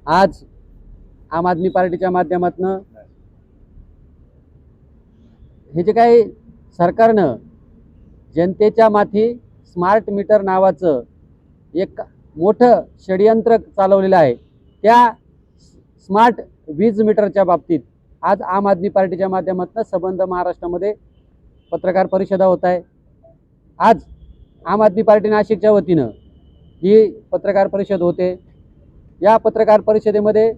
आज आम आदमी पार्टीच्या माध्यमातून हे जे काही सरकारनं जनतेच्या माथी स्मार्ट मीटर नावाचं एक मोठं षडयंत्र चालवलेलं आहे, त्या स्मार्ट वीज मीटरच्या बाबतीत आज आम आदमी पार्टीच्या माध्यमातून संबंध महाराष्ट्रामध्ये पत्रकार परिषदा होत आहे। आज आम आदमी पार्टी नाशिकच्या वतीनं ही पत्रकार परिषद होते। या पत्रकार परिषदेमध्ये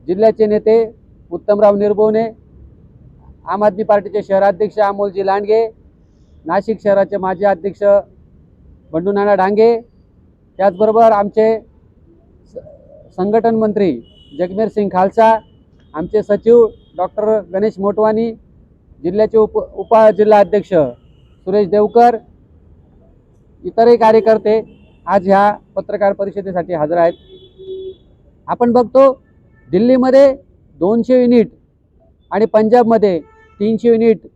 जिल्ह्याचे नेते उत्तमराव निर्भोने, आम आदमी पार्टीचे शहराध्यक्ष अमोलजी लांडगे, नाशिक शहराचे माजी अध्यक्ष बंडूनाना डांगे, त्याचबरोबर आमचे संघटन मंत्री जगमेर सिंग खालसा, आमचे सचिव डॉक्टर गणेश मोटवानी, जिल्ह्याचे उपजिल्हाध्यक्ष सुरेश देवकर, इतरही कार्यकर्ते आज ह्या पत्रकार परिषदेसाठी हजर आहेत। आपण बघतो दिल्लीमध्ये 200 युनिट आणि पंजाबमध्ये 300 युनिट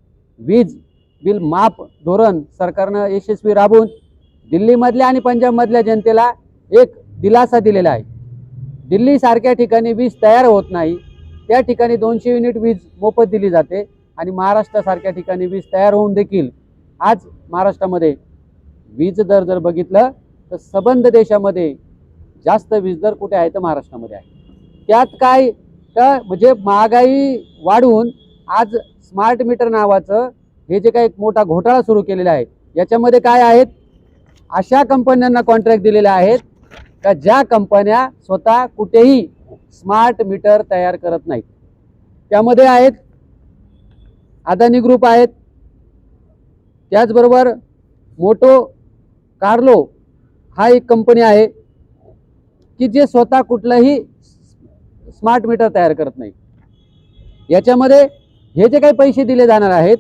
वीज बिल माफ धोरण सरकारनं यशस्वी राबवून दिल्लीमधल्या आणि पंजाबमधल्या जनतेला एक दिलासा दिलेला आहे। दिल्ली सारख्या ठिकाणी वीज तयार होत नाही, त्या ठिकाणी 200 युनिट वीज मोफत दिली जाते आणि महाराष्ट्रासारख्या ठिकाणी वीज तयार होऊन देखील आज महाराष्ट्रामध्ये वीज दर जर बघितलं तर संबंध देशामध्ये जास्त वीज दर कुठे आहे तर महाराष्ट्रामध्ये आहे। त्यात काय तर म्हणजे महागाई वाढवून आज स्मार्ट मीटर नावाचं हे जे काही मोठा घोटाळा सुरू केलेला आहे, याच्यामध्ये काय आहेत, अशा कंपन्यांना कॉन्ट्रॅक्ट दिलेले आहेत का ज्या कंपन्या स्वतः कुठेही स्मार्ट मीटर तयार करत नाहीत। त्यामध्ये आहेत अदानी ग्रुप आहेत, त्याचबरोबर मोटो कार्लो हा एक कंपनी आहे की जे स्वतः कुठलंही स्मार्ट मीटर तयार करत नाही। याच्यामध्ये हे जे काही पैसे दिले जाणार आहेत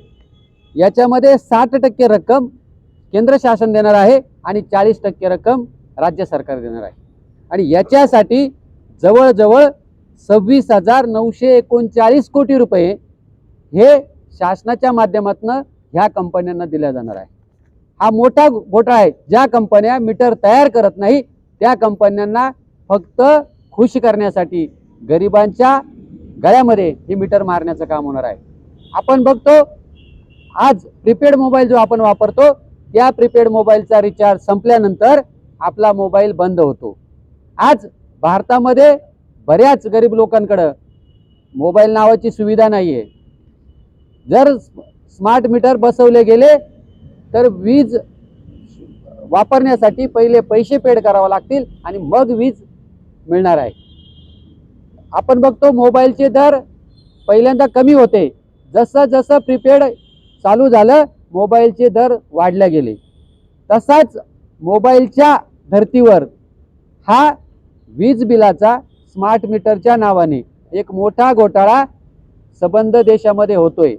याच्यामध्ये 60% रक्कम केंद्र शासन देणार आहे आणि 40% रक्कम राज्य सरकार देणार आहे आणि याच्यासाठी जवळजवळ 26,939 कोटी रुपये हे शासनाच्या माध्यमातून ह्या कंपन्यांना दिल्या जाणार आहे। हा मोठा घोटाळा आहे। ज्या कंपन्या मीटर तयार करत नाही त्या कंपन्यांना फक्त खुश करण्यासाठी गरिबांच्या गळ्यामध्ये हे मीटर मारण्याचं काम होणार आहे। आपण बघतो आज प्रीपेड मोबाईल जो आपण वापरतो त्या प्रीपेड मोबाईलचा रिचार्ज संपल्यानंतर आपला मोबाईल बंद होतो। आज भारतामध्ये बऱ्याच गरीब लोकांकडे मोबाईल नावाची सुविधा नाही आहे। जर स्मार्ट मीटर बसवले गेले तर वीज वापरण्यासाठी पहिले पैसे पेड करावे लागतील आणि मग वीज मिळणार आहे। आपण बघतो मोबाईलचे दर पहिल्यांदा कमी होते, जसं जसं प्रीपेड चालू झालं मोबाईलचे दर वाढले गेले। तसाच मोबाईलच्या धर्तीवर हा वीज बिलाचा स्मार्ट मीटरच्या नावाने एक मोठा घोटाळा संबंध देशामध्ये होतोय।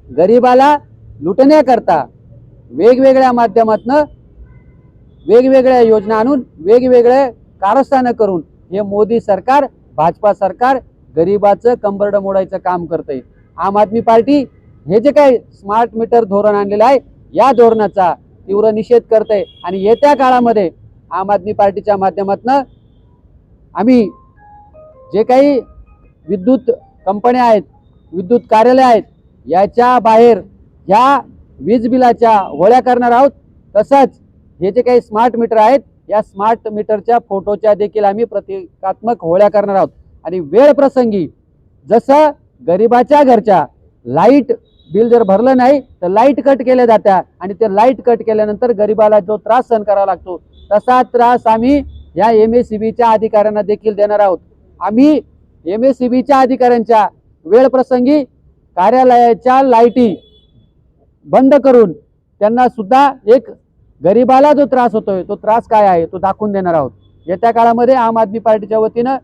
गरिबाला लुटण्याकरता वेगवेगळ्या माध्यमातून वेगवेगळ्या योजना आणून वेगवेगळे कारस्थानं करून हे मोदी सरकार, भाजपा सरकार गरिबाचं कंबरडं मोडायचं काम करते। आम आदमी पार्टी हे जे काही स्मार्ट मीटर धोरण आणलेलं आहे या धोरणाचा तीव्र निषेध करते आणि येत्या काळामध्ये आम आदमी पार्टीच्या माध्यमातून आम्ही जे काही विद्युत कंपन्या आहेत, विद्युत कार्यालय आहेत, याच्या बाहेर या वीज बिलाच्या होळ्या करणार आहोत। तसंच हे जे काही स्मार्ट मीटर आहेत या स्मार्ट मीटरच्या फोटोच्या देखील आम्ही प्रतिकात्मक होळ्या करणार आहोत आणि वेळ प्रसंगी जसं गरिबाच्या घरच्या लाईट बिल जर भरलं नाही तर लाईट कट केल्या जात्या आणि ते लाईट कट केल्यानंतर गरिबाला जो त्रास सहन करावा लागतो तसा त्रास आम्ही या MSEBच्या अधिकाऱ्यांना देखील देणार आहोत। आम्ही MSEBच्या अधिकाऱ्यांच्या वेळ प्रसंगी कार्यालयाच्या लाईटी बंद करून त्यांना सुद्धा एक गरिबाला जो त्रास होतोय तो त्रास काय आहे तो दाखवून देणार आहोत। येत्या काळामध्ये आम आदमी पार्टीच्या वतीनं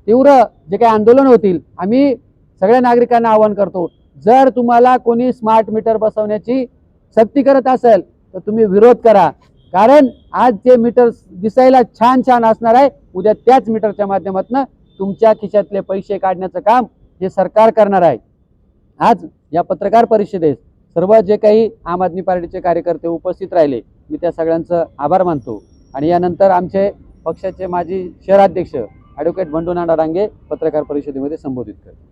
तीव्र जे काही आंदोलन होतील आम्ही सगळ्या नागरिकांना आवाहन करतो, जर तुम्हाला कोणी स्मार्ट मीटर बसवण्याची सक्ती करत असेल तर तुम्ही विरोध करा, कारण आज जे मीटर दिसायला छान छान असणार आहे उद्या त्याच मीटरच्या माध्यमातून तुमच्या खिशातले पैसे काढण्याचं काम हे सरकार करणार आहे। आज या पत्रकार परिषदेत सर्व जे काही आम आदमी पार्टीचे कार्यकर्ते उपस्थित राहिले मी त्या सगळ्यांचं आभार मानतो आणि यानंतर आमचे पक्षाचे माजी शहराध्यक्ष ॲडव्होकेट बंडू नाना डांगे पत्रकार परिषदेमध्ये संबोधित करतील.